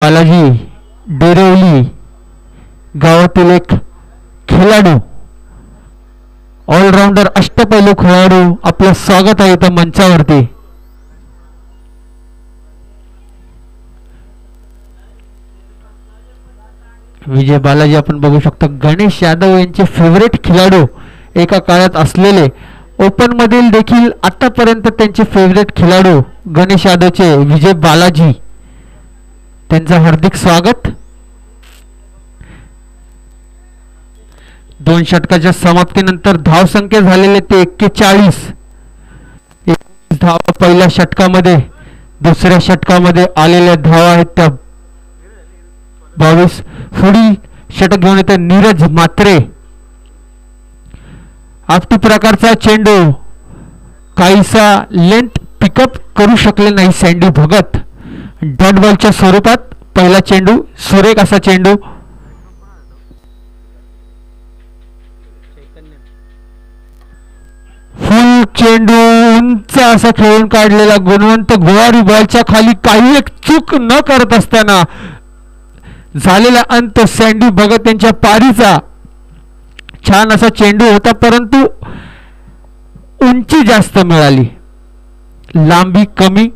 बालाजी डेरवली गावातील एक खेळाडू ऑलराउंडर अष्टपैलू खेळाडू आपलं स्वागत आहे इथं मंचावरती. विजय बालाजी आपण बघू शकतो. गणेश यादव यांचे फेवरेट खेळाडू एका काळात असलेले ओपन मधील देखील आतापर्यंत त्यांचे फेवरेट खेळाडू गणेश यादवचे विजय बालाजी, त्यांचं हार्दिक स्वागत. 2 षटकाच्या समाप्तीनंतर धावसंख्या झालेले ते 41 धावा पहिल्या षटकामध्ये. दुसऱ्या षटकामध्ये आलेल्या धावा आहेत त्या 22. पुढील षटक घेऊन येते नीरज म्हात्रे. आपटी प्रकारचा चेंडू काहीसा लेंथ पिकअप करू शकले नाही सँडी भगत. डॉट बॉलच्या स्वरूपात पहिला चेंडू, सुरेख असा चेंडू. फुल चेंडू उंच असा खेळून काढलेला गुणवंत गोवारी बॉलच्या खाली काही एक चूक न करत असताना झालेला अंत सँडी भगत यांच्या पारीचा. छान असा चेंडू होता परंतु उंची जास्त मिळाली, लांबी कमी.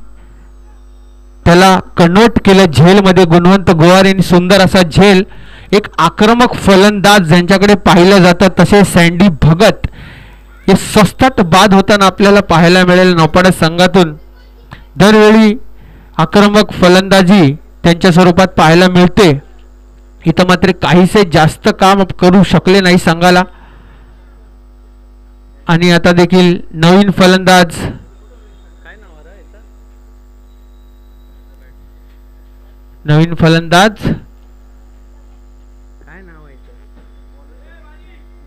त्याला कन्वर्ट केलं झेलमध्ये गुणवंत गोवार यांनी. सुंदर असा झेल. एक आक्रमक फलंदाज ज्यांच्याकडे पाहिलं जातं तसे सँडी भगत हे स्वस्तात बाद होताना आपल्याला पाहायला मिळेल नौपाडा संघातून. दरवेळी आक्रमक फलंदाजी त्यांच्या स्वरूपात पाहायला मिळते. इथं मात्र काहीसे जास्त काम करू शकले नाही संघाला. आणि आता देखील नवीन फलंदाज काय नाव आहे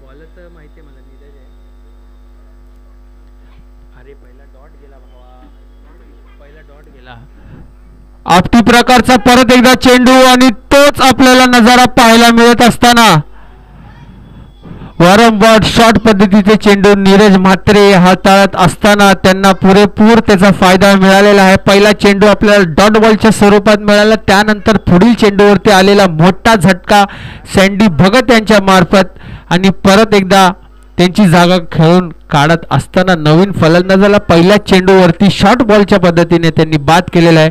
बॉलर तर माहिती मला, नीरज आहे. अरे पहिला डॉट गेला भावा, पहिला डॉट गेला. आपटी प्रकारचा परत एकदा चेंडू आणि तोच आपल्याला नजारा पाहायला मिळत असताना वारंवार शॉर्ट पद्धतीचे चेंडू नीरज म्हात्रे हाताळत असताना त्यांना पुरेपूर त्याचा फायदा मिळालेला आहे. पहिला चेंडू आपल्याला डॉट बॉलच्या स्वरूपात मिळाला, त्यानंतर पुढील चेंडूवरती आलेला मोठा झटका सँडी भगत यांच्या मार्फत आणि परत एकदा त्यांची जागा खेळून काढत असताना नवीन फलंदाजाला पहिल्या चेंडूवरती शॉर्ट बॉलच्या पद्धतीने त्यांनी बाद केलेला आहे.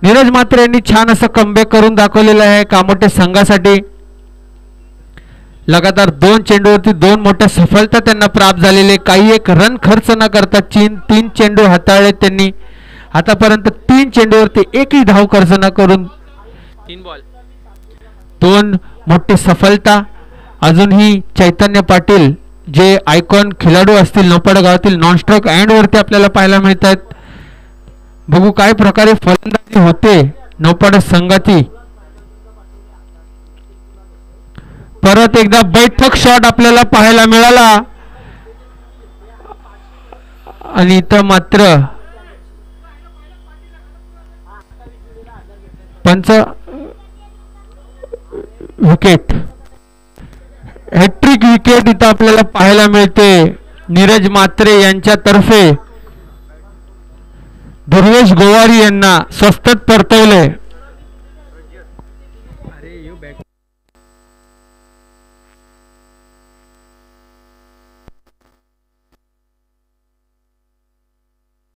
नीरज म्हात्रे यांनी छान असं कमबॅक करून दाखवलेलं आहे कामोटे संघासाठी. लगातार 2 चेंडूवरती 2 मोठ्या सफलता त्यांना प्राप्त झालेले. काही एक रन खर्च न करता 3 चेंडू हाताळले त्यांनी. आतापर्यंत 3 चेंडूवरती एकही धाव खर्च न करून 3 बॉल 2 मोठी सफलता. अजूनही चैतन्य पाटील जे आयकॉन खेळाडू असतील नौपाडा गावातील नॉन स्ट्रोक अँड वरती आपल्याला पाहायला मिळत आहेत. बघू काय प्रकारे फलंदाजी होते नौपाडा संघाची. परत एकदा बैठक शॉट आपल्याला पाहायला मिळाला आणि इथं मात्र पंच विकेट, हॅट्रिक विकेट इथं आपल्याला पाहायला मिळते नीरज म्हात्रे यांच्यातर्फे. दुर्वेश गोवारी यांना स्वस्तात परतवले.